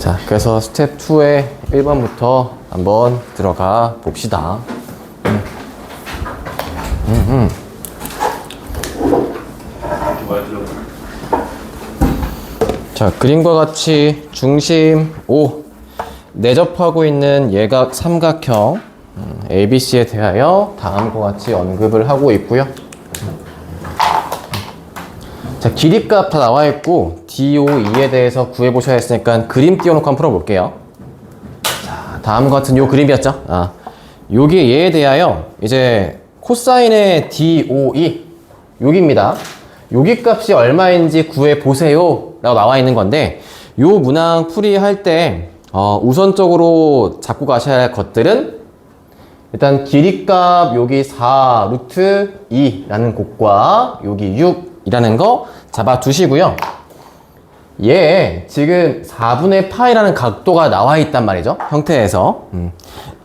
자, 그래서 스텝 2의 1번부터 한번 들어가 봅시다. 자, 그림과 같이 중심 O, 내접하고 있는 예각 삼각형 ABC에 대하여 다음과 같이 언급을 하고 있고요. 자, 길이값 다 나와 있고 DOE에 대해서 구해보셔야 했으니까 그림 띄워놓고 한번 풀어볼게요. 자, 다음과 같은 요 그림이었죠. 여기 얘에 대하여 이제 코사인의 DOE 여기입니다. 여기 값이 얼마인지 구해보세요 라고 나와 있는 건데, 요 문항 풀이할 때 우선적으로 잡고 가셔야 할 것들은 일단 길이값 여기 4 루트 2라는 곱과 여기 6이라는 거 잡아 두시고요. 얘 지금 4분의 파이라는 각도가 나와 있단 말이죠, 형태에서.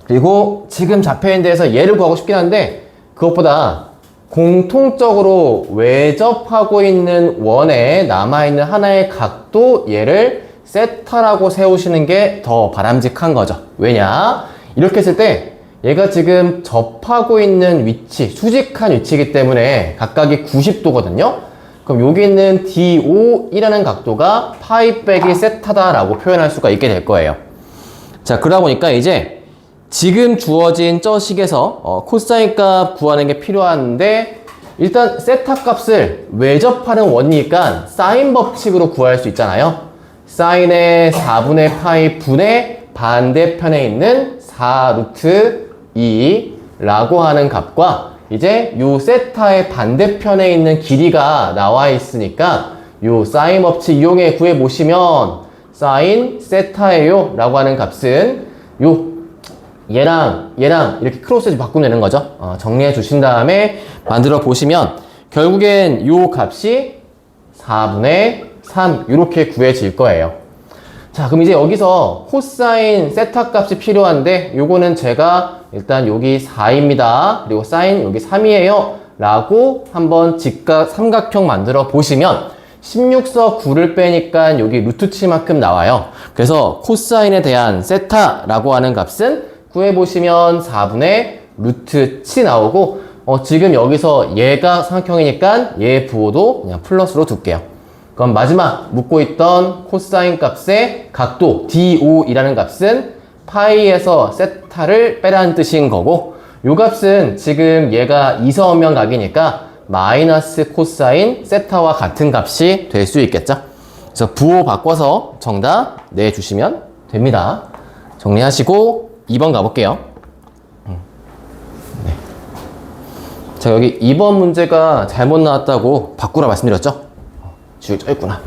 그리고 지금 잡혀있는 데에서 얘를 구하고 싶긴 한데, 그것보다 공통적으로 외접하고 있는 원에 남아있는 하나의 각도, 얘를 세타라고 세우시는 게 더 바람직한 거죠. 왜냐? 이렇게 했을 때 얘가 지금 접하고 있는 위치, 수직한 위치이기 때문에 각각이 90도거든요. 그럼 여기 있는 DO이라는 각도가 파이 빼기 세타다라고 표현할 수가 있게 될 거예요. 자, 그러다 보니까 이제 지금 주어진 저 식에서 코사인 값 구하는 게 필요한데, 일단 세타 값을 외접하는 원이니까 사인 법칙으로 구할 수 있잖아요. 사인의 4분의 파이 분의 반대편에 있는 4 루트 2라고 하는 값과 이제 요 세타의 반대편에 있는 길이가 나와 있으니까 요 사인 법칙 이용해 구해 보시면 사인 세타예요 라고 하는 값은 요 얘랑 이렇게 크로스 바꾸면 되는 거죠. 정리해 주신 다음에 만들어 보시면 결국엔 요 값이 4분의 3 이렇게 구해질 거예요. 자, 그럼 이제 여기서 코사인 세타 값이 필요한데, 요거는 제가 일단 여기 4입니다. 그리고 사인 여기 3이에요. 라고 한번 직각 삼각형 만들어 보시면 16서 9를 빼니까 여기 루트 7만큼 나와요. 그래서 코사인에 대한 세타라고 하는 값은 구해보시면 4분의 루트 7 나오고, 지금 여기서 얘가 삼각형이니까 얘 부호도 그냥 플러스로 둘게요. 그럼 마지막 묻고 있던 코사인 값의 각도 DO이라는 값은 파이에서 세타를 빼라는 뜻인 거고, 요 값은 지금 얘가 이서면 각이니까 마이너스 코사인 세타와 같은 값이 될 수 있겠죠. 그래서 부호 바꿔서 정답 내주시면 됩니다. 정리하시고 2번 가볼게요. 네. 자, 여기 2번 문제가 잘못 나왔다고 바꾸라 말씀드렸죠? 지우기 쪄있구나.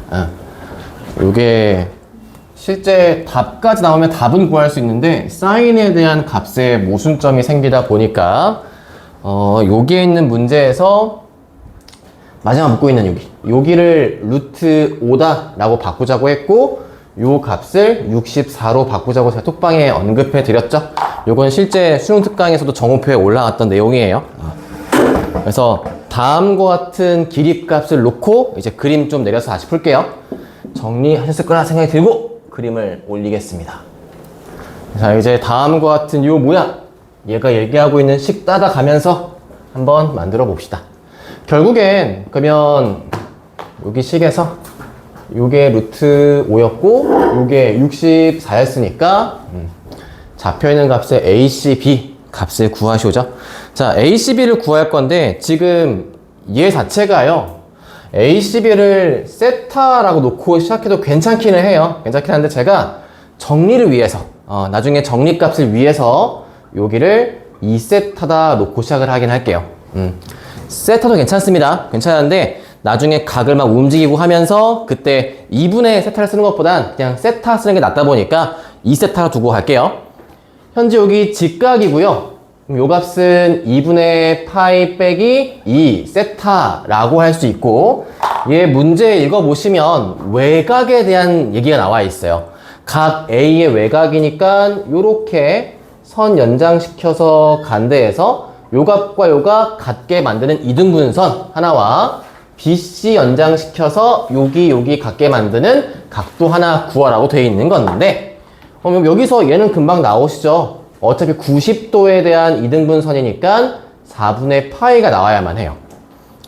요게 실제 답까지 나오면 답은 구할 수 있는데 사인에 대한 값에 모순점이 생기다 보니까 여기에 있는 문제에서 마지막 묻고 있는 여기를 루트 5다 라고 바꾸자고 했고, 요 값을 64로 바꾸자고 제가 톡방에 언급해 드렸죠. 요건 실제 수능 특강에서도 정오표에 올라왔던 내용이에요. 그래서 다음과 같은 길이 값을 놓고 이제 그림 좀 내려서 다시 풀게요. 정리하셨을 거라 생각이 들고 그림을 올리겠습니다. 자, 이제 다음과 같은 요 모양, 얘가 얘기하고 있는 식 따라가면서 한번 만들어 봅시다. 결국엔 그러면 여기 식에서 요게 루트 5였고 요게 64였으니까 잡혀있는 값의 AC, B 값을 구하시오죠. 자, ACB를 구할 건데 지금 얘 자체가요, ACB를 세타라고 놓고 시작해도 괜찮기는 해요. 괜찮긴 한데 제가 정리를 위해서 나중에 정리값을 위해서 여기를 2세타다 놓고 시작을 하긴 할게요. 세타도 괜찮습니다. 괜찮은데 나중에 각을 막 움직이고 하면서 그때 2분의 세타를 쓰는 것보단 그냥 세타 쓰는 게 낫다 보니까 2세타 두고 갈게요. 현재 여기 직각이고요. 요 값은 2분의 파이 빼기 2 세타라고 할 수 있고, 얘 문제 읽어보시면 외곽에 대한 얘기가 나와 있어요. 각 A의 외곽이니까 요렇게 선 연장시켜서 간 데에서 요 값과 요 값 같게 만드는 이등분선 하나와 BC 연장시켜서 여기 갖게 만드는 각도 하나 구하라고 되어 있는 건데, 여기서 얘는 금방 나오시죠? 어차피 90도에 대한 이등분선이니까 4분의 파이가 나와야만 해요.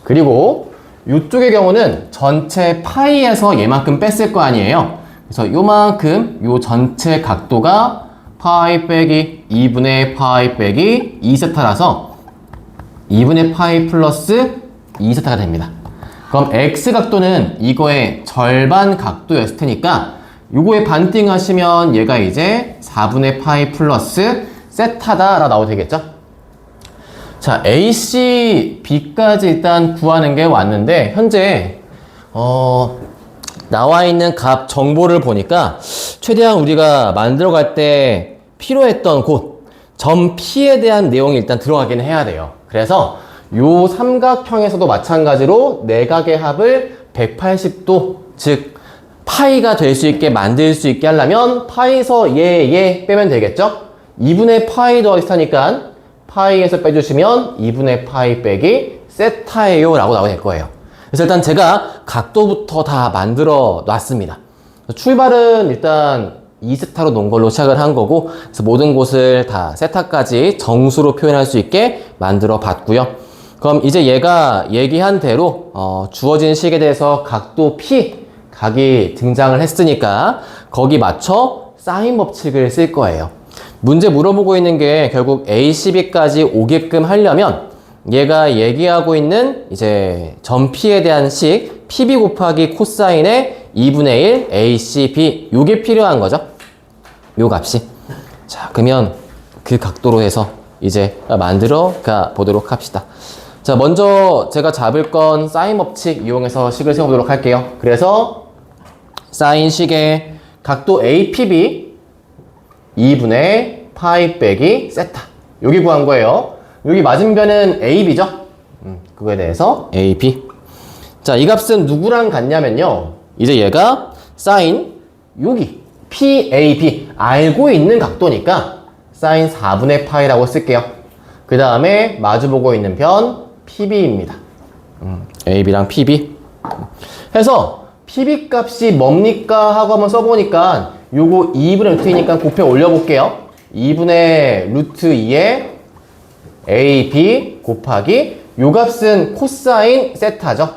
그리고 이쪽의 경우는 전체 파이에서 얘만큼 뺐을 거 아니에요. 그래서 요만큼 요 전체 각도가 파이 빼기 2분의 파이 빼기 2세타라서 2분의 파이 플러스 2세타가 됩니다. 그럼 X각도는 이거의 절반 각도였을 테니까 요거에 반띵 하시면 얘가 이제 4분의 파이 플러스 세타다 라고 나오게 되겠죠? 자, AC, B까지 일단 구하는 게 왔는데 현재 나와 있는 값 정보를 보니까 최대한 우리가 만들어갈 때 필요했던 곳, 점 P에 대한 내용이 일단 들어가긴 해야 돼요. 그래서 요 삼각형에서도 마찬가지로 내각의 합을 180도, 즉 파이가 될 수 있게 만들 수 있게 하려면 파이에서 얘 빼면 되겠죠? 2분의 파이 더하기 세타니까 파이에서 빼주시면 2분의 파이 빼기 세타예요 라고 나오게 될 거예요. 그래서 일단 제가 각도부터 다 만들어 놨습니다. 출발은 일단 2세타로 놓은 걸로 시작을 한 거고, 그래서 모든 곳을 다 세타까지 정수로 표현할 수 있게 만들어 봤고요. 그럼 이제 얘가 얘기한 대로 주어진 식에 대해서 각도 P 각이 등장을 했으니까 거기 맞춰 사인 법칙을 쓸 거예요. 문제 물어보고 있는 게 결국 ACB까지 오게끔 하려면 얘가 얘기하고 있는 이제 점 P에 대한 식 PB 곱하기 코사인의 2분의 1 ACB 요게 필요한 거죠. 요 값이. 자, 그러면 그 각도로 해서 이제 만들어 가 보도록 합시다. 자, 먼저 제가 잡을 건 사인 법칙 이용해서 식을 세워보도록 할게요. 그래서 사인 식의 각도 APB 2분의 파이 빼기 세타 여기 구한 거예요. 여기 맞은변은 AB죠? 그거에 대해서 AB. 자, 이 값은 누구랑 같냐면요. 이제 얘가 사인 여기 PAB 알고 있는 각도니까 사인 4분의 파이라고 쓸게요. 그 다음에 마주보고 있는 편 PB입니다. AB랑 PB 해서 PB 값이 뭡니까 하고 한번 써보니까 요거 2분의 루트이니까 곱해 올려볼게요. 2분의 루트 2에 AB 곱하기 요 값은 코사인 세타죠.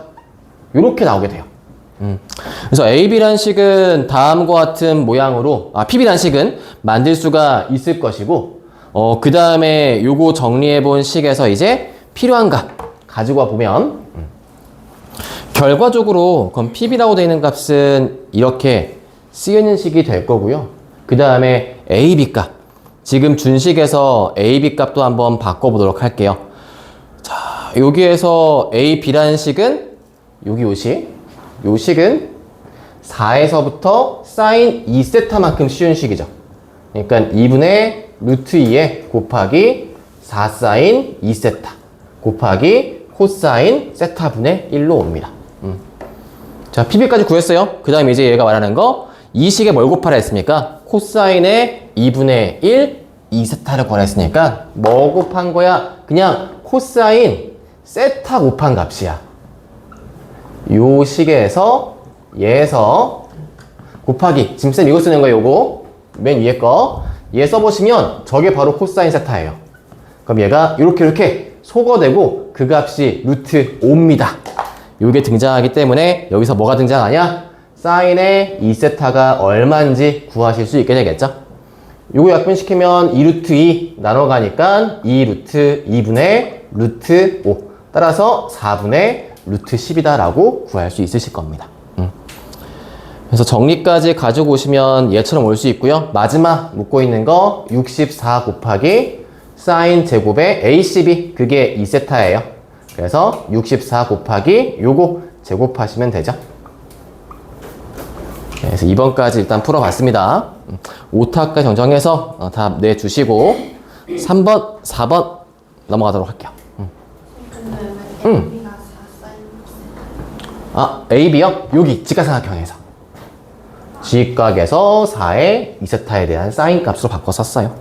요렇게 나오게 돼요. 그래서 AB란 식은 다음과 같은 모양으로 PB란 식은 만들 수가 있을 것이고 그 다음에 요거 정리해 본 식에서 이제 필요한 값 가지고 와 보면 결과적으로 그럼 PB라고 되어 있는 값은 이렇게 쓰여있는 식이 될 거고요. 그 다음에 AB 값 지금 준식에서 AB 값도 한번 바꿔보도록 할게요. 자, 여기에서 AB라는 식은 여기 요 식은 4에서부터 사인 2세타만큼 쉬운 식이죠. 그러니까 2분의 루트 2에 곱하기 4 사인 2세타 곱하기 코사인 세타분의 1로 옵니다. 자, PB까지 구했어요. 그 다음에 이제 얘가 말하는 거 이 식에 뭘 곱하라 했습니까? 코사인의 2분의 1 2세타를 구하라 했으니까 뭐 곱한 거야? 그냥 코사인 세타 곱한 값이야. 요 식에서 얘에서 곱하기 지금 쌤 이거 쓰는 거예요. 요거 맨 위에 거 얘 써보시면 저게 바로 코사인 세타예요. 그럼 얘가 이렇게 속어내고 그 값이 루트 5입니다. 요게 등장하기 때문에 여기서 뭐가 등장하냐? 사인의 2세타가 얼마인지 구하실 수 있게 되겠죠. 요거 약분시키면 2루트 2 나눠가니까 2루트 2분의 루트 5 따라서 4분의 루트 10이다 라고 구할 수 있으실 겁니다. 그래서 정리까지 가지고 오시면 얘처럼 올 수 있고요. 마지막 묻고 있는 거 64 곱하기 사인 제곱의 ACB 그게 2세타예요. 그래서 64 곱하기 요거 제곱하시면 되죠. 그래서 2번까지 일단 풀어봤습니다. 오타까지 정정해서 답 내주시고 3번, 4번 넘어가도록 할게요. AB요? 여기 직각삼각형에서 직각에서 4의 2세타에 대한 사인 값으로 바꿔 썼어요.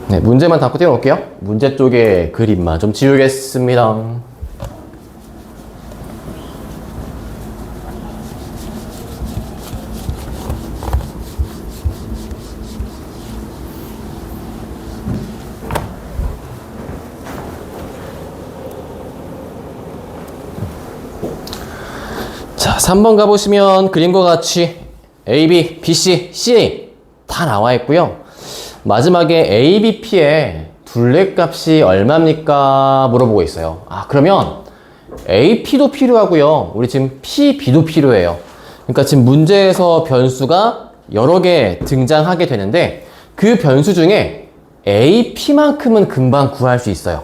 네, 문제만 담고 띄워놓을게요. 문제 쪽에 그림만 좀 지우겠습니다. 자, 3번 가보시면 그림과 같이 A, B, B, C, C 다 나와 있고요. 마지막에 A, B, P의 둘레값이 얼마입니까? 물어보고 있어요. 그러면 A, P도 필요하고요. 우리 지금 P, B도 필요해요. 그러니까 지금 문제에서 변수가 여러 개 등장하게 되는데 그 변수 중에 A, P만큼은 금방 구할 수 있어요.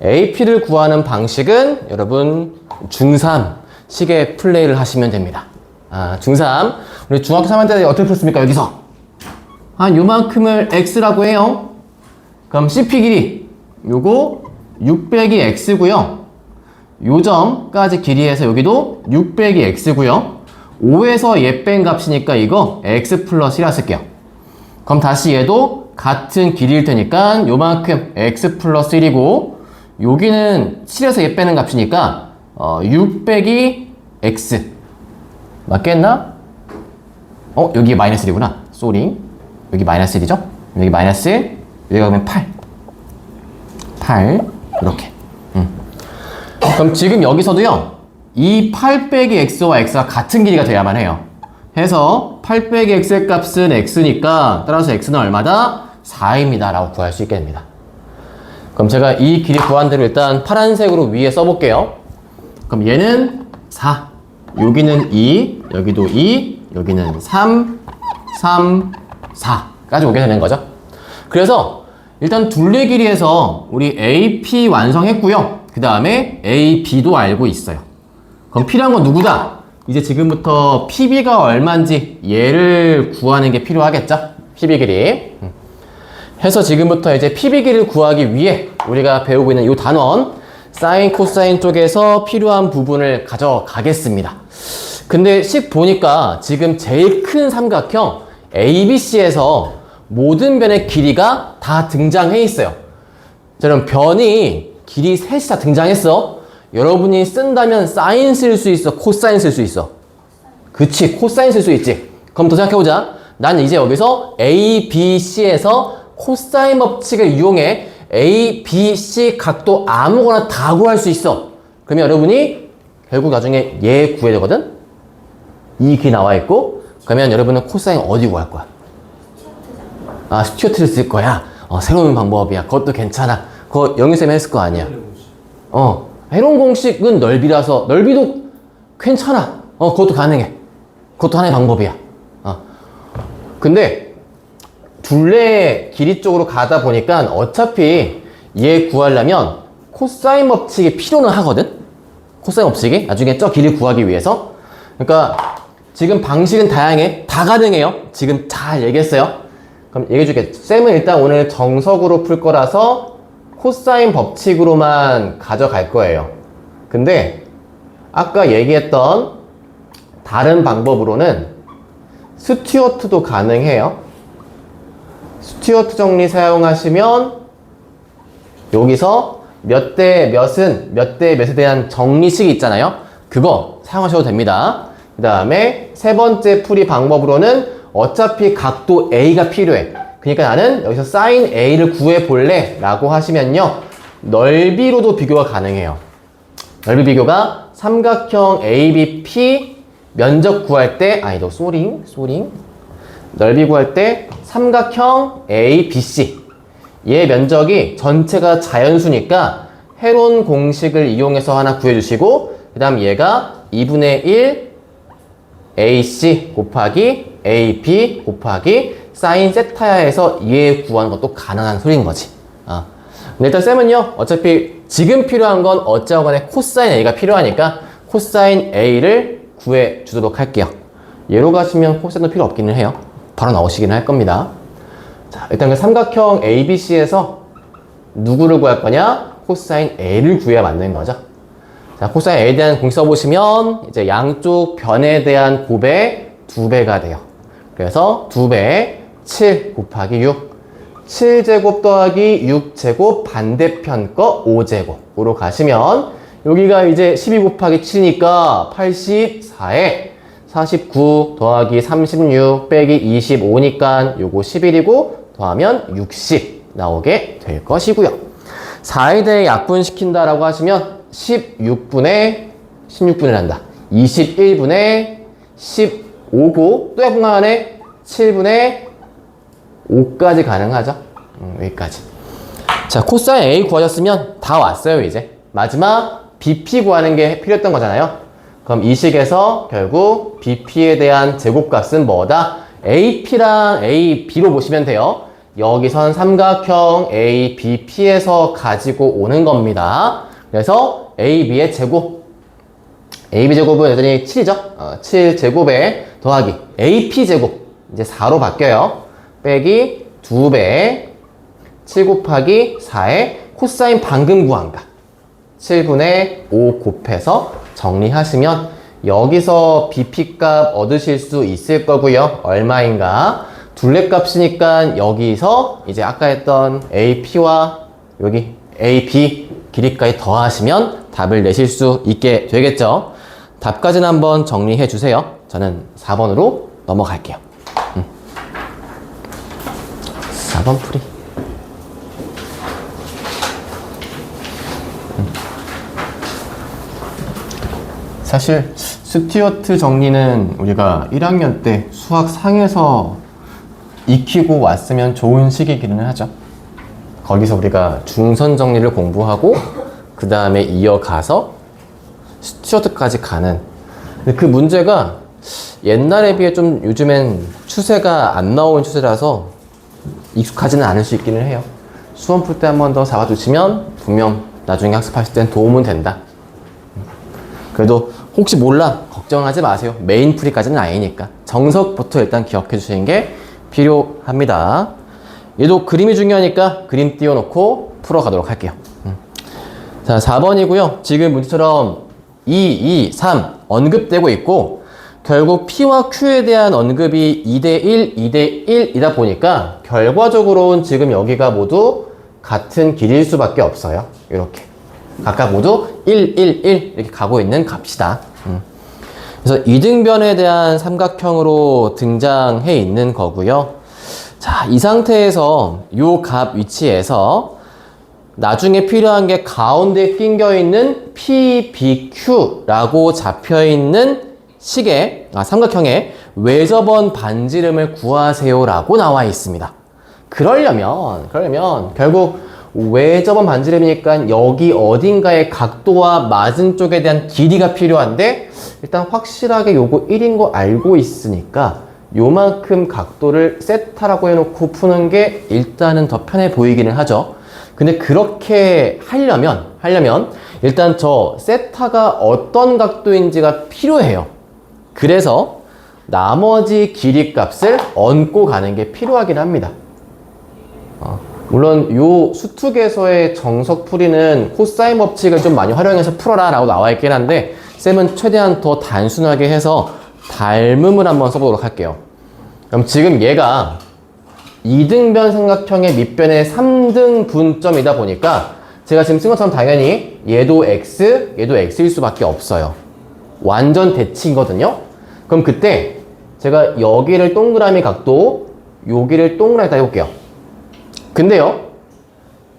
A, P를 구하는 방식은 여러분 중3 식의 플레이를 하시면 됩니다. 중3. 우리 중학교 3학년 때 어떻게 풀었습니까? 여기서. 요만큼을 x라고 해요. 그럼 CP 길이 요거 6 빼기 x고요. 요 점까지 길이에서 여기도 6 빼기 x고요. 5에서 얘 뺀 값이니까 이거 x 플러스 1라 쓸게요. 그럼 다시 얘도 같은 길이일 테니까 요만큼 x 플러스 1이고 여기는 7에서 얘 빼는 값이니까 6 빼기 x 맞겠나? 여기 마이너스 1이구나. 쏘리. 여기 마이너스 1이죠? 여기 마이너스 1, 여기가 그러면 8 이렇게. 그럼 지금 여기서도요 이 8 빼기 x와 x가 같은 길이가 돼야만 해요. 해서 8 빼기 x의 값은 x니까 따라서 x는 얼마다? 4입니다 라고 구할 수 있게 됩니다. 그럼 제가 이 길이 구한 대로 일단 파란색으로 위에 써볼게요. 그럼 얘는 4, 여기는 2, 여기도 2, 여기는 3, 4까지 오게 되는 거죠. 그래서 일단 둘레 길이에서 우리 AP 완성했고요. 그 다음에 AB도 알고 있어요. 그럼 필요한 건 누구다? 이제 지금부터 PB가 얼마인지 얘를 구하는 게 필요하겠죠? PB 길이. 해서 지금부터 이제 PB 길이를 구하기 위해 우리가 배우고 있는 이 단원 사인, 코사인 쪽에서 필요한 부분을 가져가겠습니다. 근데 식 보니까 지금 제일 큰 삼각형 ABC에서 모든 변의 길이가 다 등장해 있어요. 자, 그럼 변이 길이 셋이 다 등장했어. 여러분이 쓴다면 사인 쓸 수 있어? 코사인 쓸 수 있어? 그치, 코사인 쓸 수 있지. 그럼 더 생각해보자. 난 이제 여기서 ABC에서 코사인 법칙을 이용해 A, B, C 각도 아무거나 다 구할 수 있어. 그러면 여러분이 결국 나중에 얘 구해야 되거든? 이 길이 나와 있고 그러면 여러분은 코사인 어디 구할 거야? 스튜어트를 쓸 거야. 새로운 방법이야. 그것도 괜찮아. 그거 영희쌤이 했을 거 아니야. 해놓은 공식은 넓이라서 넓이도 괜찮아. 그것도 가능해. 그것도 하나의 방법이야. 근데 둘레 길이 쪽으로 가다 보니까 어차피 얘 구하려면 코사인 법칙이 필요는 하거든? 코사인 법칙이 나중에 저 길이 구하기 위해서. 그러니까 지금 방식은 다양해. 다 가능해요. 지금 잘 얘기했어요. 그럼 얘기해줄게. 쌤은 일단 오늘 정석으로 풀 거라서 코사인 법칙으로만 가져갈 거예요. 근데 아까 얘기했던 다른 방법으로는 스튜어트도 가능해요. 스튜어트 정리 사용하시면 여기서 몇 대 몇은 몇 대 몇에 대한 정리식이 있잖아요. 그거 사용하셔도 됩니다. 그 다음에 세 번째 풀이 방법으로는 어차피 각도 A가 필요해. 그러니까 나는 여기서 사인 A를 구해볼래 라고 하시면요 넓이로도 비교가 가능해요. 넓이 비교가 삼각형 ABP 면적 구할 때 너 소링 넓이 구할 때 삼각형 ABC 얘 면적이 전체가 자연수니까 헤론 공식을 이용해서 하나 구해주시고 그 다음 얘가 2분의 1 AC 곱하기 AB 곱하기 사인 세타야에서 얘 구하는 것도 가능한 소리인 거지. 근데 일단 쌤은요 어차피 지금 필요한 건 어찌하건 간에 코사인 A가 필요하니까 코사인 A를 구해 주도록 할게요. 얘로 가시면 코사인도 필요 없기는 해요. 바로 나오시긴 할 겁니다. 자, 일단 그 삼각형 ABC에서 누구를 구할 거냐? 코사인 A를 구해야 맞는 거죠. 자, 코사인 A에 대한 공식 써보시면 이제 양쪽 변에 대한 곱의 2배가 돼요. 그래서 2배 7 곱하기 6 7제곱 더하기 6제곱 반대편 거 5제곱으로 가시면 여기가 이제 12 곱하기 7이니까 84에 49 더하기 36 빼기 25니까 요거 11이고 더하면 60 나오게 될 것이고요. 4에 대해 약분시킨다라고 하시면 16분의 한다. 21분의 15고 또 약분하네 7분의 5까지 가능하죠. 여기까지. 자, 코사인 A 구하셨으면 다 왔어요, 이제. 마지막 BP 구하는 게 필요했던 거잖아요. 그럼 이 식에서 결국 BP에 대한 제곱값은 뭐다? AP랑 AB로 보시면 돼요. 여기선 삼각형 ABP에서 가지고 오는 겁니다. 그래서 AB의 제곱. AB 제곱은 여전히 7이죠? 7제곱에 더하기 AP 제곱. 이제 4로 바뀌어요. 빼기 2배 7 곱하기 4에 코사인 방금 구한 값 7분의 5 곱해서 정리하시면 여기서 BP 값 얻으실 수 있을 거고요. 얼마인가? 둘레 값이니까 여기서 이제 아까 했던 AP와 여기 AB 길이까지 더하시면 답을 내실 수 있게 되겠죠. 답까지는 한번 정리해 주세요. 저는 4번으로 넘어갈게요. 4번 풀이. 사실 스튜어트 정리는 우리가 1학년 때 수학 상에서 익히고 왔으면 좋은 시기기는 하죠. 거기서 우리가 중선 정리를 공부하고 그 다음에 이어가서 스튜어트까지 가는. 근데 그 문제가 옛날에 비해 좀 요즘엔 추세가 안 나오는 추세라서 익숙하지는 않을 수 있기는 해요. 수험 풀 때 한 번 더 잡아두시면 분명 나중에 학습하실 땐 도움은 된다. 그래도 혹시 몰라 걱정하지 마세요. 메인 풀이까지는 아니니까 정석부터 일단 기억해 주시는 게 필요합니다. 얘도 그림이 중요하니까 그림 띄워놓고 풀어가도록 할게요. 자, 4번이고요. 지금 문제처럼 2, 2, 3 언급되고 있고 결국 P와 Q에 대한 언급이 2대1, 2대1이다 보니까 결과적으로는 지금 여기가 모두 같은 길일 수밖에 없어요. 이렇게 각각 모두 1, 1, 1 이렇게 가고 있는 값이다. 그래서 이등변에 대한 삼각형으로 등장해 있는 거고요. 자, 이 상태에서 이 값 위치에서 나중에 필요한 게 가운데 낑겨 있는 PBQ라고 잡혀 있는 식의 삼각형의 외접원 반지름을 구하세요 라고 나와 있습니다. 그러려면 결국 외접원 반지름이니까 여기 어딘가의 각도와 맞은 쪽에 대한 길이가 필요한데 일단 확실하게 요거 1인 거 알고 있으니까 요만큼 각도를 세타라고 해놓고 푸는 게 일단은 더 편해 보이기는 하죠. 근데 그렇게 하려면 일단 저 세타가 어떤 각도인지가 필요해요. 그래서 나머지 길이 값을 얹고 가는 게 필요하긴 합니다. 물론 요 수특에서의 정석 풀이는 코사인 법칙을 좀 많이 활용해서 풀어라 라고 나와 있긴 한데 쌤은 최대한 더 단순하게 해서 닮음을 한번 써보도록 할게요. 그럼 지금 얘가 2등변 삼각형의 밑변의 3등 분점이다 보니까 제가 지금 쓴 것처럼 당연히 얘도 X, 얘도 X일 수밖에 없어요. 완전 대칭이거든요. 그럼 그때 제가 여기를 동그라미 각도, 여기를 동그라미 딱 해볼게요. 근데요,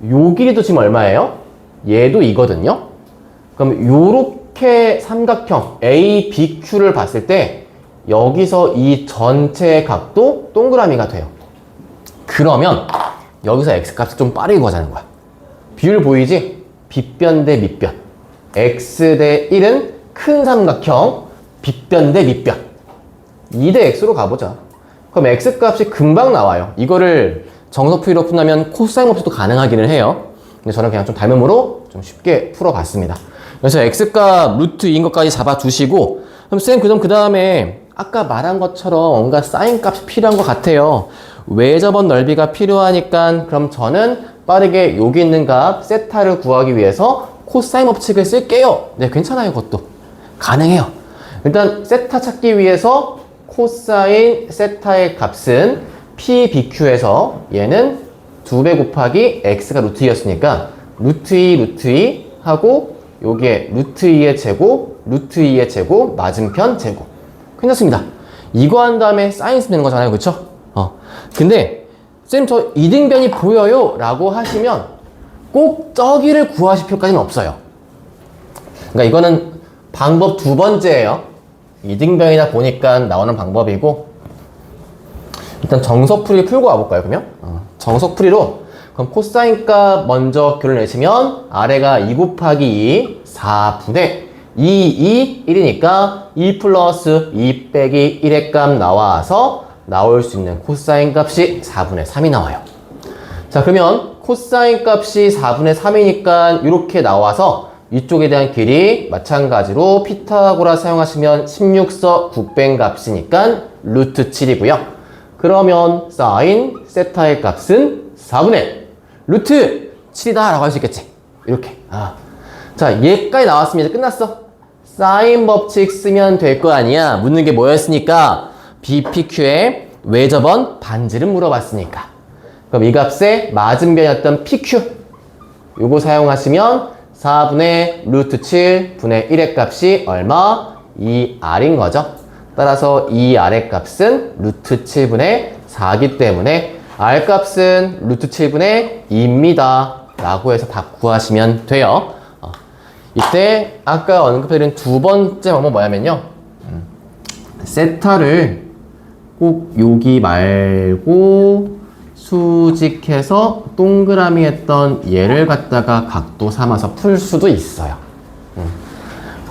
요 길이도 지금 얼마예요? 얘도 이거든요. 그럼 요렇게 삼각형 ABQ를 봤을 때 여기서 이 전체의 각도 동그라미가 돼요. 그러면 여기서 X값을 좀 빠르게 구하자는 거야. 비율 보이지? 빗변 대 밑변. X 대 1은 큰 삼각형, 빗변 대 밑변. 2대 X로 가보자. 그럼 X값이 금방 나와요. 이거를 정석풀이로 푼다면 코사인 법칙도 가능하기는 해요. 근데 저는 그냥 좀 닮음으로 좀 쉽게 풀어봤습니다. 그래서 X값 루트 2인 것까지 잡아두시고 그럼 쌤 그 다음에 아까 말한 것처럼 뭔가 사인 값이 필요한 것 같아요. 외접원 넓이가 필요하니까 그럼 저는 빠르게 여기 있는 값 세타를 구하기 위해서 코사인 법칙을 쓸게요. 네, 괜찮아요. 그것도 가능해요. 일단 세타 찾기 위해서 코사인 세타의 값은 PBQ에서 얘는 2배 곱하기 x가 루트 2였으니까 루트 2 루트 2 하고 요게 루트 2의 제곱 루트 2의 제곱 맞은편 제곱 끝났습니다. 이거 한 다음에 사인 쓰면 되는 거잖아요. 그쵸? 근데 쌤 저 이등변이 보여요 라고 하시면 꼭 저기를 구하실 필요까지는 없어요. 그러니까 이거는 방법 두 번째예요. 이등변이다 보니까 나오는 방법이고, 일단 정석풀이 풀고 와볼까요? 그러면 정석풀이로 그럼 코사인 값 먼저 교를 내시면 아래가 2 곱하기 2 4분의 2, 1이니까 2 플러스 2 빼기 1의 값 나와서 나올 수 있는 코사인 값이 4분의 3이 나와요. 자, 그러면 코사인 값이 4분의 3이니까 이렇게 나와서 이쪽에 대한 길이 마찬가지로 피타고라 사용하시면 16서 9뺀 값이니까 루트 7이고요. 그러면 사인 세타의 값은 4분의 루트 7이다 라고 할 수 있겠지. 이렇게. 자, 얘까지 나왔으면 이제 끝났어. 사인 법칙 쓰면 될 거 아니야. 묻는 게 뭐였으니까 BPQ의 왜 저번 반지름 물어봤으니까. 그럼 이 값의 맞은변이었던 PQ 요거 사용하시면 4분의 루트 7 분의 1의 값이 얼마? 2R인 거죠. 따라서 2R의 값은 루트 7분의 4기 때문에 R 값은 루트 7분의 2입니다 라고 해서 답 구하시면 돼요. 이때 아까 언급해드린 두 번째 방법 뭐냐면요, 세타를 꼭 여기 말고 수직해서 동그라미 했던 얘를 갖다가 각도 삼아서 풀 수도 있어요.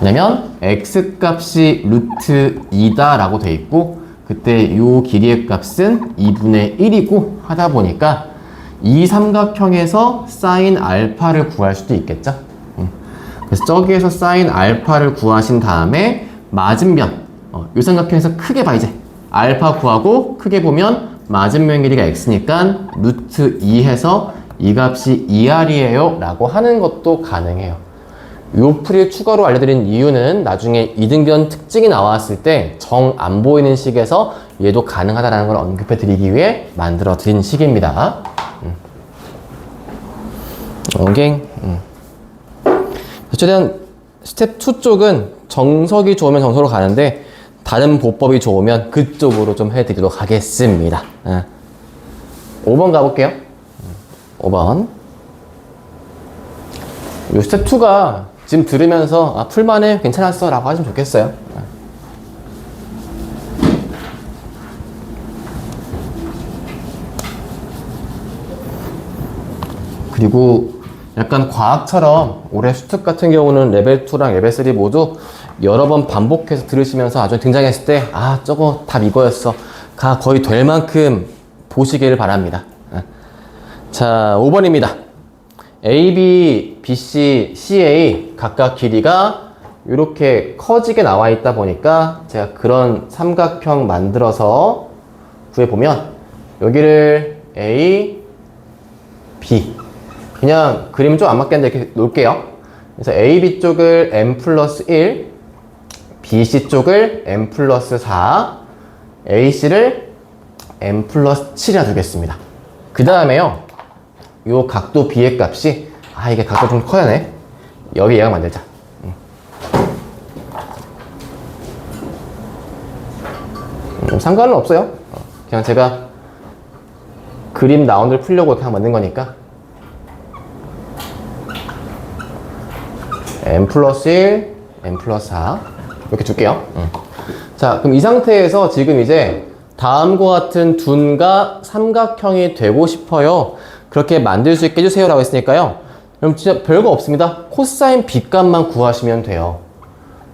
왜냐면 x값이 루트 2다 라고 돼 있고 그때 요 길이의 값은 2분의 1이고 하다 보니까 이 삼각형에서 사인 알파를 구할 수도 있겠죠. 그래서 저기에서 사인 알파를 구하신 다음에 맞은변 요 삼각형에서 크게 봐. 이제 알파 구하고 크게 보면 맞은면 길이가 x니까 루트 2 해서 이 값이 2R이에요 라고 하는 것도 가능해요. 요 풀이를 추가로 알려드린 이유는 나중에 이등변 특징이 나왔을 때 정 안 보이는 식에서 얘도 가능하다는 걸 언급해 드리기 위해 만들어 드린 식입니다. 오케이. 어쨌든 스텝 2 쪽은 정석이 좋으면 정석으로 가는데 다른 보법이 좋으면 그쪽으로 좀 해드리도록 하겠습니다. 5번 가볼게요. 5번. 요 스텝 2가 지금 들으면서 풀만해 괜찮았어 라고 하시면 좋겠어요. 그리고 약간 과학처럼 올해 수특 같은 경우는 레벨 2랑 레벨 3 모두 여러 번 반복해서 들으시면서 나중에 등장했을 때 저거 답 이거였어 가 거의 될 만큼 보시기를 바랍니다. 자, 5번입니다. AB, BC, CA 각각 길이가 이렇게 커지게 나와 있다 보니까 제가 그런 삼각형 만들어서 구해보면 여기를 A, B 그냥 그림 좀 안 맞겠는데 이렇게 놓을게요. 그래서 AB 쪽을 M 플러스 1, BC 쪽을 M 플러스 4, AC를 M 플러스 7이라 두겠습니다. 그 다음에요, 요 각도 B의 값이, 이게 각도 좀 커야 네. 여기 얘가 만들자. 상관은 없어요. 그냥 제가 그림 라운드를 풀려고 이렇게 만든 거니까. M 플러스 1, M 플러스 4 이렇게 줄게요. 자, 그럼 이 상태에서 지금 이제 다음과 같은 둔과 삼각형이 되고 싶어요. 그렇게 만들 수 있게 해주세요 라고 했으니까요. 그럼 진짜 별거 없습니다. 코사인 B값만 구하시면 돼요.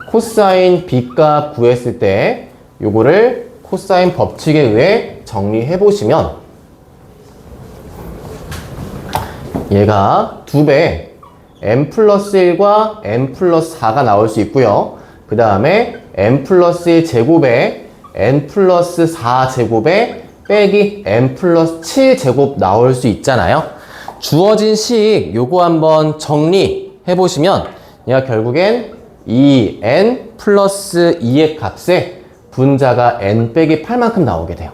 코사인 B값 구했을 때 요거를 코사인 법칙에 의해 정리해 보시면 얘가 2배 M 플러스 1과 M 플러스 4가 나올 수 있고요. 그 다음에 M 플러스 1 제곱에 N 플러스 4 제곱에 빼기 N 플러스 7 제곱 나올 수 있잖아요. 주어진 식 요거 한번 정리해 보시면 얘가 결국엔 2N 플러스 2의 값에 분자가 N 빼기 8만큼 나오게 돼요.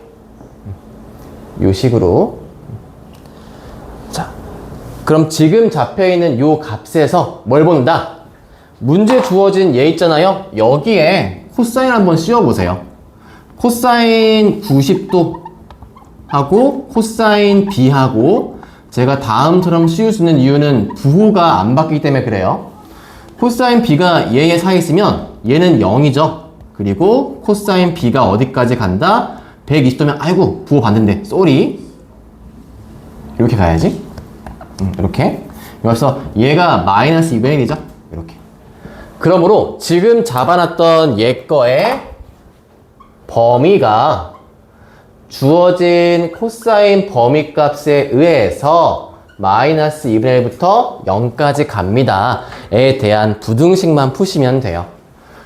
요 식으로. 그럼 지금 잡혀있는 요 값에서 뭘 본다? 문제 주어진 얘 있잖아요. 여기에 코사인 한번 씌워보세요. 코사인 90도 하고 코사인 B하고 제가 다음처럼 씌울 수 있는 이유는 부호가 안 바뀌기 때문에 그래요. 코사인 B가 얘에 사 있으면 얘는 0이죠. 그리고 코사인 B가 어디까지 간다? 120도면 아이고 부호 봤는데 쏘리 이렇게 가야지. 이렇게. 그래서 얘가 마이너스 2분의 1이죠. 이렇게. 그러므로 지금 잡아놨던 얘 거의 범위가 주어진 코사인 범위값에 의해서 마이너스 2분의 1부터 0까지 갑니다. 에 대한 부등식만 푸시면 돼요.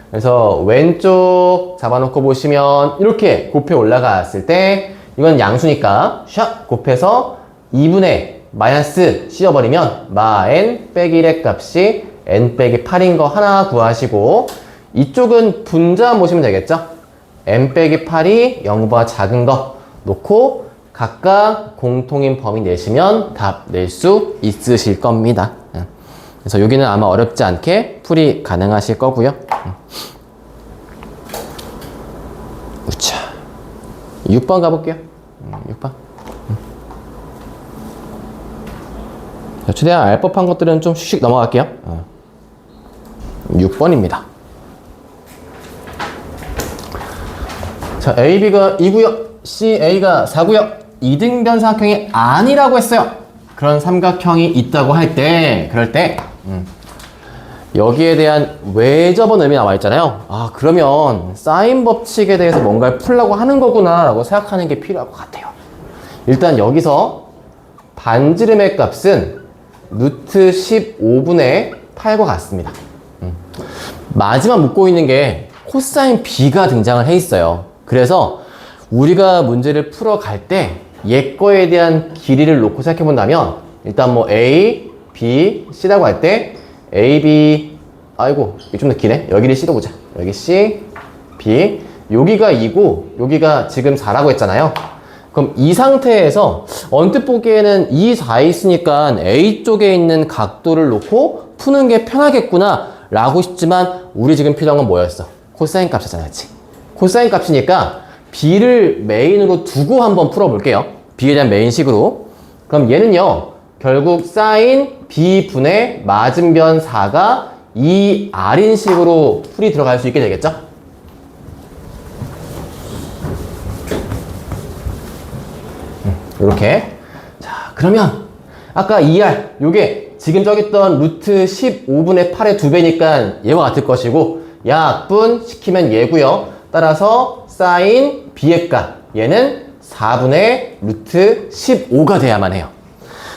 그래서 왼쪽 잡아놓고 보시면 이렇게 곱해 올라갔을 때 이건 양수니까 샥 곱해서 2분의 마이너스 씌워버리면 마 n 빼기 1의 값이 n 빼기 8인 거 하나 구하시고 이쪽은 분자 보시면 되겠죠? n 빼기 8이 0보다 작은 거 놓고 각각 공통인 범위 내시면 답 낼 수 있으실 겁니다. 그래서 여기는 아마 어렵지 않게 풀이 가능하실 거고요. 우차 6번 가볼게요. 6번. 최대한 알 법한 것들은 좀 슉슉 넘어갈게요. 6번입니다. 자, AB가 2구역, CA가 4구역, 이등변 삼각형이 아니라고 했어요. 그런 삼각형이 있다고 할 때, 그럴 때, 여기에 대한 외접은 의미 나와 있잖아요. 아, 그러면 사인 법칙에 대해서 뭔가를 풀려고 하는 거구나 라고 생각하는 게 필요할 것 같아요. 일단 여기서 반지름의 값은 루트 15분의 8과 같습니다. 마지막 묻고 있는 게 코사인 B가 등장을 해 있어요. 그래서 우리가 문제를 풀어갈 때 얘 거에 대한 길이를 놓고 생각해 본다면 일단 뭐 A, B, C라고 할 때 A, B 아이고 이게 좀 더 기네. 여기를 C로 보자. 여기 C, B 여기가 2고 여기가 지금 4라고 했잖아요. 그럼 이 상태에서 언뜻 보기에는 2, 4에 있으니까 A 쪽에 있는 각도를 놓고 푸는 게 편하겠구나 라고 싶지만 우리 지금 필요한 건 뭐였어? 코사인 값이잖아. 코사인 값이니까 B를 메인으로 두고 한번 풀어볼게요. B에 대한 메인식으로. 그럼 얘는요 결국 사인 B분의 맞은변 4가 2R인 식으로 풀이 들어갈 수 있게 되겠죠? 이렇게. 자, 그러면 아까 2R 요게 지금 저기 있던 루트 15분의 8의 2배니까 얘와 같을 것이고 약분 시키면 얘고요. 따라서 사인 B의 값 얘는 4분의 루트 15가 돼야만 해요.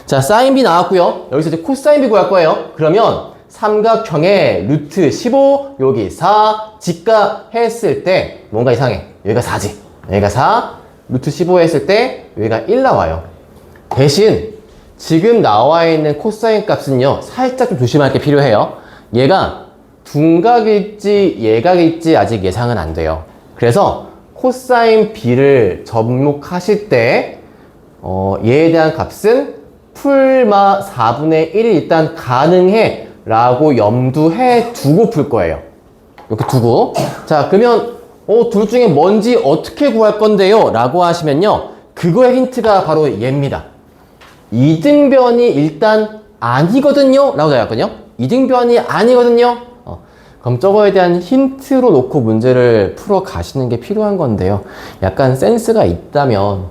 자, 사인 B 나왔고요. 여기서 이제 코사인 B 구할 거예요. 그러면 삼각형의 루트 15 여기 4 직각 했을 때 뭔가 이상해. 여기가 4지. 여기가 4 루트 15 했을 때 여기가 1 나와요. 대신 지금 나와 있는 코사인 값은요 살짝 좀 조심할 게 필요해요. 얘가 둔각일지 예각일지 아직 예상은 안 돼요. 그래서 코사인 B를 접목하실 때 얘에 대한 값은 풀마 4분의 1이 일단 가능해 라고 염두해 두고 풀 거예요. 이렇게 두고. 자, 그러면 둘 중에 뭔지 어떻게 구할 건데요? 라고 하시면요 그거의 힌트가 바로 얘입니다. 이등변이 일단 아니거든요 라고 나왔거든요. 이등변이 아니거든요. 그럼 저거에 대한 힌트로 놓고 문제를 풀어 가시는 게 필요한 건데요. 약간 센스가 있다면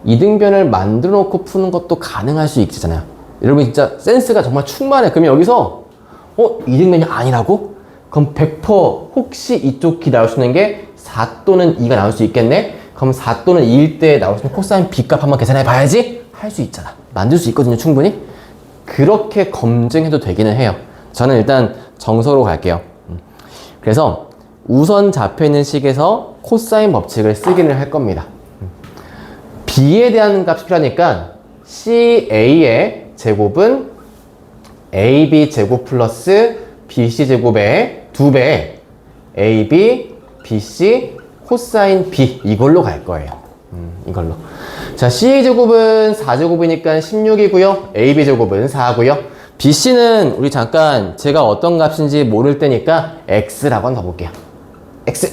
이등변을 만들어 놓고 푸는 것도 가능할 수 있잖아요. 여러분 진짜 센스가 정말 충만해. 그러면 여기서 이등변이 아니라고? 그럼 100% 혹시 이쪽 기 나올 수 있는 게 4 또는 2가 나올 수 있겠네? 그럼 4 또는 2일 때 나올 수 있는 코사인 B값 한번 계산해 봐야지? 할 수 있잖아. 만들 수 있거든요, 충분히. 그렇게 검증해도 되기는 해요. 저는 일단 정서로 갈게요. 그래서 우선 잡혀있는 식에서 코사인 법칙을 쓰기는 할 겁니다. B에 대한 값이 필요하니까 CA의 제곱은 AB 제곱 플러스 BC 제곱의 2배 AB, BC, 코사인 B 이걸로 갈 거예요. 이걸로. 자, CA제곱은 4제곱이니까 16이고요. AB제곱은 4고요. BC는 우리 잠깐 제가 어떤 값인지 모를 때니까 X라고 한번 가볼게요. X.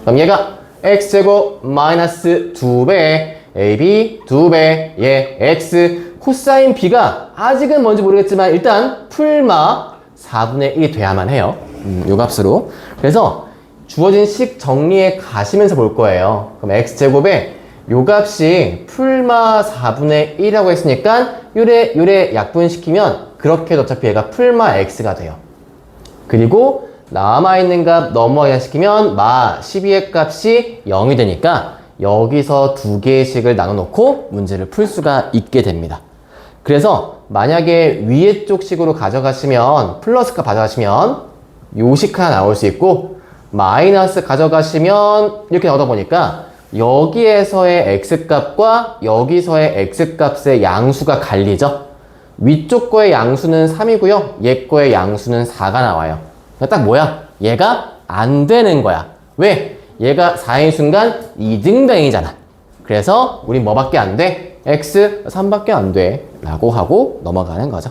그럼 얘가 X제곱 마이너스 2배, AB 2배, 얘 X. 코사인 B가 아직은 뭔지 모르겠지만 일단 풀마 4분의 1이 돼야만 해요. 요 값으로. 그래서 주어진 식 정리해 가시면서 볼 거예요. 그럼 X제곱에 요 값이 풀마 4분의 1이라고 했으니까 요래 약분시키면 그렇게 어차피 얘가 풀마 X가 돼요. 그리고 남아있는 값 넘어가게 시키면 마 12의 값이 0이 되니까 여기서 두 개의 식을 나눠놓고 문제를 풀 수가 있게 됩니다. 그래서 만약에 위에 쪽 식으로 가져가시면 플러스 값 가져가시면 요 식 하나 나올 수 있고 마이너스 가져가시면 이렇게 나오다 보니까 여기에서의 x값과 여기서의 x값의 양수가 갈리죠. 위쪽 거의 양수는 3이고요. 얘 거의 양수는 4가 나와요. 딱 뭐야? 얘가 안 되는 거야. 왜? 얘가 4인 순간 2등변이잖아. 그래서 우린 뭐밖에 안 돼? x 3밖에 안 돼. 라고 하고 넘어가는 거죠.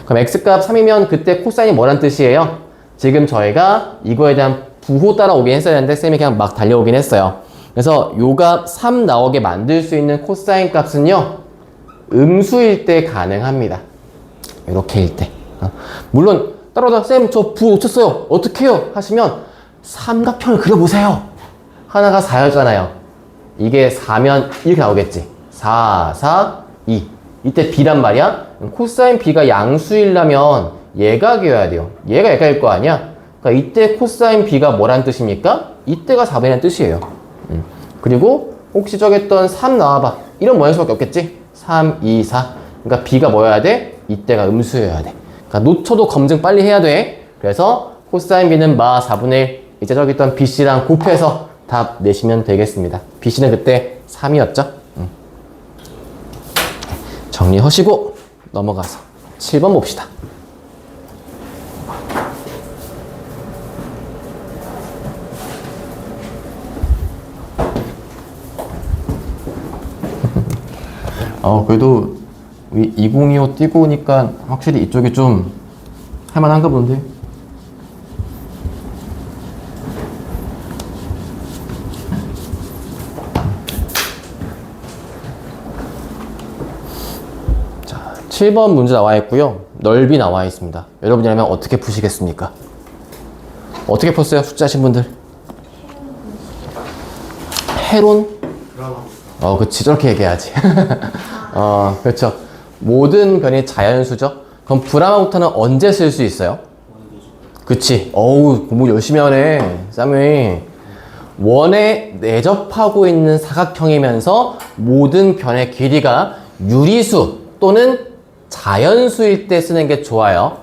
그럼 x값 3이면 그때 코사인이 뭐란 뜻이에요? 지금 저희가 이거에 대한 부호 따라오긴 했어야 했는데 쌤이 그냥 막 달려오긴 했어요. 그래서 요 값 3 나오게 만들 수 있는 코사인 값은요. 음수일 때 가능합니다. 이렇게일 때. 물론 따라오다 쌤 저 부호 놓쳤어요. 어떻게 해요? 하시면 삼각형을 그려보세요. 하나가 4였잖아요. 이게 4면 이렇게 나오겠지. 4, 4, 2. 이때 B란 말이야. 코사인 B가 양수이려면 얘가 기어야 돼요. 얘가 얘가일 거 아니야. 그러니까 이때 코사인 B가 뭐란 뜻입니까? 이때가 4분이라는 뜻이에요. 그리고 혹시 저기 했던 3 나와봐. 이런 모양일 수밖에 없겠지? 3, 2, 4. 그러니까 B가 뭐여야 돼? 이때가 음수여야 돼. 그러니까 놓쳐도 검증 빨리 해야 돼. 그래서 코사인 B는 마 4분의 1. 이제 저기 있던 BC랑 곱해서 답 내시면 되겠습니다. BC는 그때 3이었죠? 정리하시고 넘어가서 7번 봅시다. 그래도 2025 띄고 오니까 확실히 이쪽이 좀 할만한가 본데. 자, 7번 문제 나와 있고요. 넓이 나와 있습니다. 여러분이라면 어떻게 푸시겠습니까? 어떻게 푸세요? 숫자신 분들? 해론? 그치. 저렇게 얘기해야지. 그렇죠. 모든 변이 자연수죠. 그럼 브라마부터는 언제 쓸 수 있어요? 그치. 공부 열심히 하네. 쌈이. 원에 내접하고 있는 사각형이면서 모든 변의 길이가 유리수 또는 자연수일 때 쓰는 게 좋아요.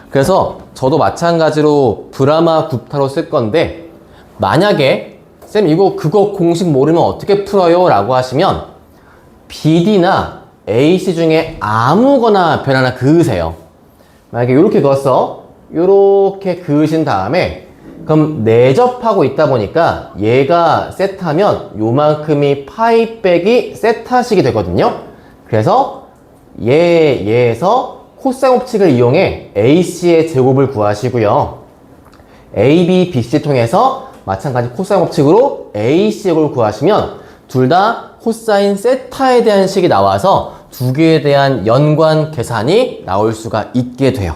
그래서 저도 마찬가지로 브라마 굽타로 쓸 건데 만약에 쌤 그거 공식 모르면 어떻게 풀어요? 라고 하시면 BD나 AC 중에 아무거나 변 하나 그으세요. 만약에 이렇게 그었어. 이렇게 그으신 다음에 그럼 내접하고 있다 보니까 얘가 세타면 요만큼이 파이 빼기 세타식이 되거든요. 그래서 얘에서 코사인 법칙을 이용해 AC의 제곱을 구하시고요. AB, BC 통해서 마찬가지 코사인 법칙으로 AC 제곱을 구하시면 둘 다 코사인 세타에 대한 식이 나와서 두 개에 대한 연관 계산이 나올 수가 있게 돼요.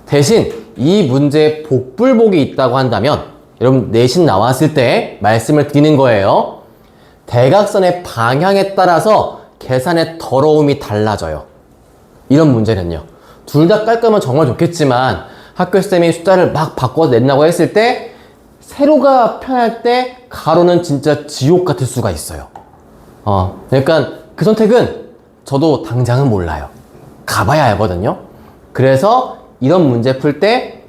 대신 이 문제에 복불복이 있다고 한다면 여러분 내신 나왔을 때 말씀을 드리는 거예요. 대각선의 방향에 따라서 계산의 더러움이 달라져요. 이런 문제는요. 둘 다 깔끔하면 정말 좋겠지만 학교쌤이 숫자를 막 바꿔서 낸다고 했을 때 세로가 편할 때 가로는 진짜 지옥 같을 수가 있어요. 그러니까 그 선택은 저도 당장은 몰라요. 가봐야 알거든요. 그래서 이런 문제 풀 때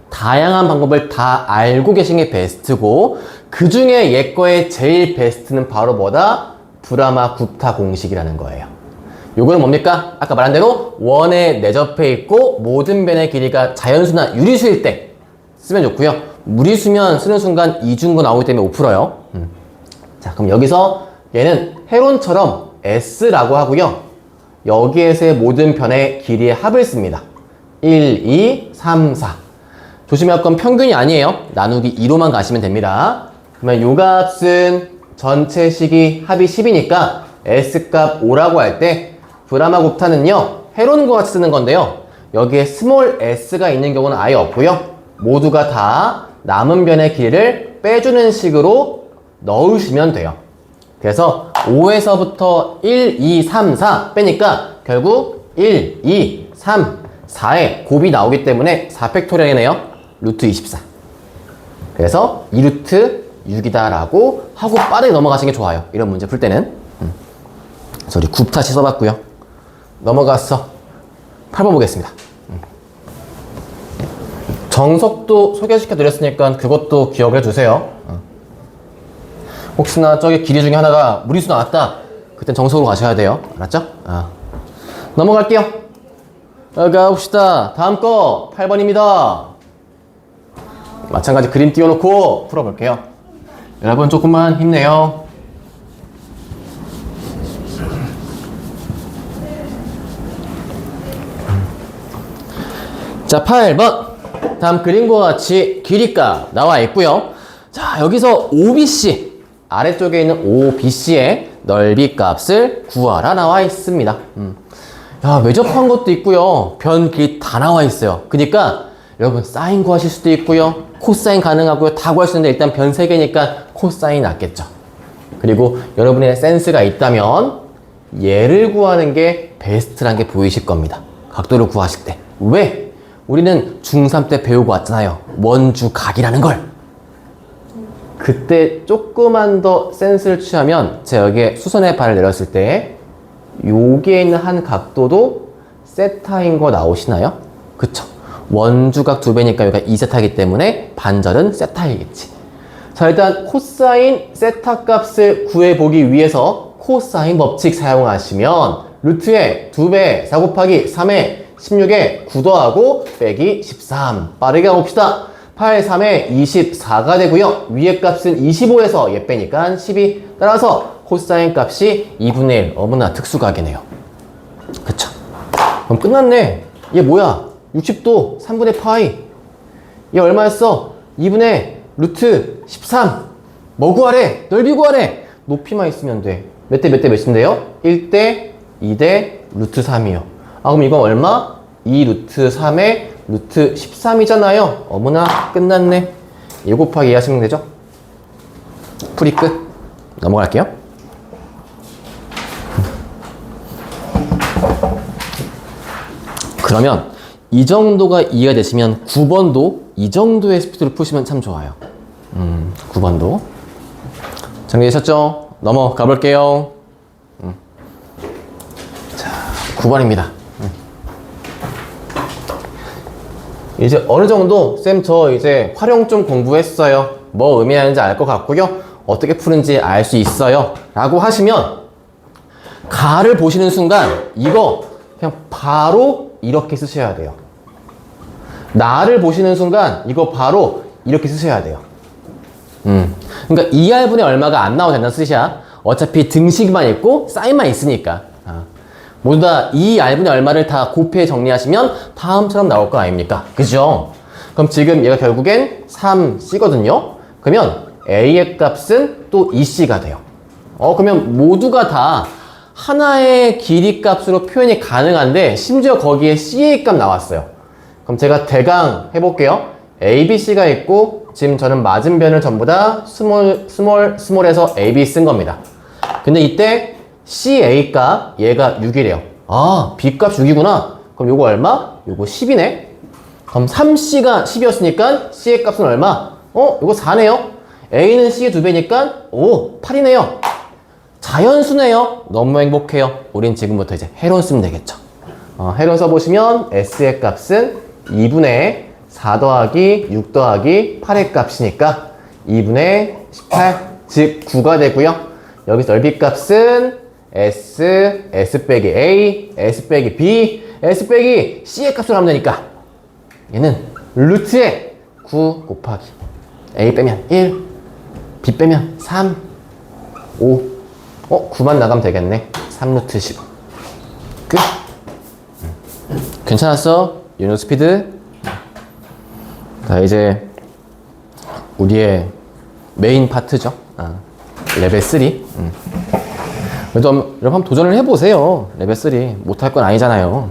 다양한 방법을 다 알고 계신 게 베스트고 그 중에 얘 거의 제일 베스트는 바로 뭐다? 브라마 굽타 공식이라는 거예요. 요거는 뭡니까? 아까 말한 대로 원에 내접해 있고 모든 변의 길이가 자연수나 유리수일 때 쓰면 좋고요. 무리수면 쓰는 순간 이중구 나오기 때문에 못 풀어요. 자, 그럼 여기서 얘는 해론처럼 S라고 하고요. 여기에서의 모든 변의 길이의 합을 씁니다. 1, 2, 3, 4. 조심할 건 평균이 아니에요. 나누기 2로만 가시면 됩니다. 그러면 요 값은 전체 식이 합이 10이니까 S값 5라고 할 때 브라마 곱타는요. 해로는과 같이 쓰는 건데요. 여기에 스몰 s가 있는 경우는 아예 없고요. 모두가 다 남은 변의 길이를 빼주는 식으로 넣으시면 돼요. 그래서 5에서부터 1, 2, 3, 4 빼니까 결국 1, 2, 3, 4에 곱이 나오기 때문에 4팩토리얼이네요. 루트 24. 그래서 2루트 6이다 라고 하고 빠르게 넘어가시는 게 좋아요. 이런 문제 풀 때는. 그래서 우리 굽타시 써봤고요. 넘어가서 8번 보겠습니다. 정석도 소개시켜 드렸으니까 그것도 기억을 해주세요. 혹시나 저기 길이 중에 하나가 무리수 나왔다. 그땐 정석으로 가셔야 돼요. 알았죠? 넘어갈게요. 가봅시다. 다음 거 8번입니다. 마찬가지 그림 띄워놓고 풀어볼게요. 여러분 조금만 힘내요. 자, 8번. 다음 그림과 같이 길이값 나와 있고요. 자, 여기서 OBC, 아래쪽에 있는 OBC의 넓이 값을 구하라 나와 있습니다. 야, 외접한 것도 있고요. 변 길이 다 나와 있어요. 그러니까 여러분 사인 구하실 수도 있고요. 코사인 가능하고요. 다 구할 수 있는데 일단 변 3개니까 코사인 낫겠죠. 그리고 여러분의 센스가 있다면 얘를 구하는 게 베스트란 게 보이실 겁니다. 각도를 구하실 때. 왜? 우리는 중3 때 배우고 왔잖아요. 원주각이라는 걸. 그때 조금만 더 센스를 취하면 제가 여기에 수선의 발을 내렸을 때 여기에 있는 한 각도도 세타인 거 나오시나요? 그쵸? 원주각 2배니까 여기가 2세타이기 때문에 반절은 세타이겠지. 자, 일단 코사인 세타 값을 구해보기 위해서 코사인 법칙 사용하시면 루트에 2배 4 곱하기 3에 16에 9 더하고 빼기 13. 빠르게 가봅시다. 8, 3에 24가 되고요. 위에 값은 25에서 얘 빼니까 12. 따라서 코사인 값이 2분의 1. 어머나 특수각이네요. 그쵸? 그럼 끝났네. 얘 뭐야? 60도 3분의 파이. 얘 얼마였어? 2분의 루트 13. 뭐 구하래? 넓이 구하래. 높이만 있으면 돼. 몇 대 몇 대 몇인데요? 1대 2대 루트 3이요. 그럼 이건 얼마? 2 루트 3에 루트 13이잖아요. 어머나 끝났네. 1 곱하기 2 하시면 되죠? 풀이 끝. 넘어갈게요. 그러면 이 정도가 이해가 되시면 9번도 이 정도의 스피드로 푸시면 참 좋아요. 9번도 정리되셨죠? 넘어가 볼게요. 자, 9번입니다. 이제 어느 정도 쌤 저 이제 활용 좀 공부했어요. 뭐 의미하는지 알 것 같고요. 어떻게 푸는지 알 수 있어요. 라고 하시면 가를 보시는 순간 이거 그냥 바로 이렇게 쓰셔야 돼요. 나를 보시는 순간 이거 바로 이렇게 쓰셔야 돼요. 그러니까 2R분의 얼마가 안 나와도 된다는 뜻이야. 어차피 등식만 있고 사인만 있으니까. 모두 다 2R분의 얼마를 다 곱해 정리하시면 다음처럼 나올 거 아닙니까? 그죠? 그럼 지금 얘가 결국엔 3C거든요? 그러면 A의 값은 또 2C가 돼요. 그러면 모두가 다 하나의 길이 값으로 표현이 가능한데 심지어 거기에 C의 값 나왔어요. 그럼 제가 대강 해볼게요. A, B, C가 있고 지금 저는 맞은변을 전부 다 스몰에서 A, B 쓴 겁니다. 근데 이때 CA 값 얘가 6이래요. B 값 6이구나. 그럼 요거 얼마? 요거 10이네. 그럼 3C가 10이었으니까 C의 값은 얼마? 요거 4네요. A는 C의 2배니까 8이네요. 자연수네요. 너무 행복해요. 우린 지금부터 이제 해론 쓰면 되겠죠. 해론 써보시면 S의 값은 2분의 4 더하기 6 더하기 8의 값이니까 2분의 18, 즉 9가 되고요. 여기서 넓이 값은 S 빼기 A, S 빼기 B, S 빼기 C의 값으로 하면 되니까 얘는 루트에 9 곱하기 A 빼면 1, B 빼면 3, 5 9만 나가면 되겠네. 3루트 15. 끝. 괜찮았어? 유노 스피드. 자, 이제 우리의 메인 파트죠. 레벨 3. 그래도 여러분 한번 도전을 해보세요. 레벨 3. 못할 건 아니잖아요.